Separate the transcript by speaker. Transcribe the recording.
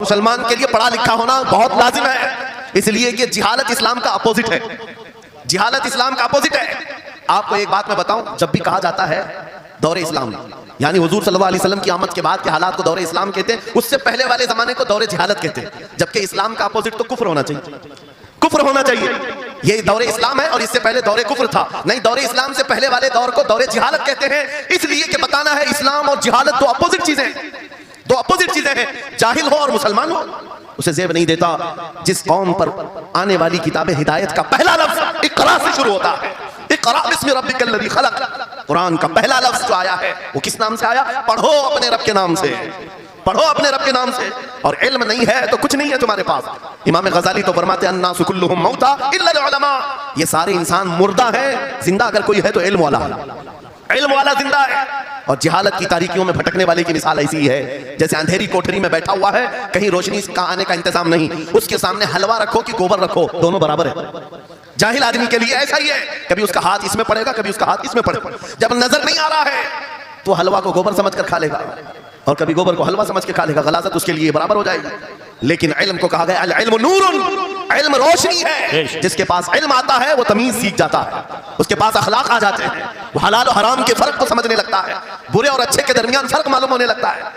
Speaker 1: मुसलमान के लिए पढ़ा लिखा होना बहुत लाजिम है, इसलिए कि जिहालत इस्लाम का अपोजिट है। जिहालत इस्लाम का अपोजिट है। आपको एक बात मैं बताऊं, जब भी कहा जाता है दौरे इस्लाम, यानी हुजूर सल्लल्लाहु अलैहि वसल्लम की आमद के बाद के हालात को दौरे इस्लाम कहते हैं, उससे पहले वाले जमाने को दौरे जिहालत कहते हैं। जबकि इस्लाम का अपोजिट तो कुफ्र होना चाहिए, कुफ्र होना चाहिए। ये दौरे इस्लाम है और इससे पहले दौरे कुफ्र था। नहीं, दौरे इस्लाम से पहले वाले दौर को दौरे जिहालत कहते हैं, इसलिए कि बताना है इस्लाम और जिहालत दो अपोजिट चीजें, दो अपोजिट चीजें हैं। जाहिल हो और मुसलमान हो उसे जेब नहीं देता। जिस कौम पर आने वाली किताब हिदायत का पहला लफ्ज इक़रा से शुरू होता है, इक़रा बिस्मि रब्बिकल लज़ी खलक़, कुरान का पहला लफ्ज जो आया है वो किस नाम से आया? पढ़ो अपने रब के नाम से, पढ़ो अपने रब के नाम से। और इल्म नहीं है तो कुछ नहीं है तुम्हारे पास। इमाम गज़ाली तो फरमाते हैं अन्नासु कुल्लुहुम मौता इल्ला उलमा, ये सारे इंसान मुर्दा है, जिंदा अगर कोई है तो इल्म वाला, इल्म वाला जिंदा है। और जिहालत की तारीकियों में भटकने वाले की मिसाल ऐसी है जैसे अंधेरी कोठरी में बैठा हुआ है, कहीं रोशनी का आने का इंतजाम नहीं, उसके सामने हलवा रखो कि गोबर रखो, दोनों बराबर है। जाहिल आदमी के लिए ऐसा ही है, कभी उसका हाथ इसमें पड़ेगा, कभी उसका हाथ इसमें पड़ेगा। जब नजर नहीं आ रहा है तो हलवा को गोबर समझ कर खा लेगा और कभी गोबर को हलवा समझ के खा लेगा, गलाजत उसके लिए बराबर हो जाएगी। लेकिन इल्म को कहा गया अल इल्मु नूरुन, इल्म रोशनी है। जिसके पास इल्म आता है वो तमीज सीख जाता है, उसके पास अखलाक आ जाते हैं, वो हलाल और हराम के फर्क को समझने लगता है, बुरे और अच्छे के दरमियान फर्क मालूम होने लगता है।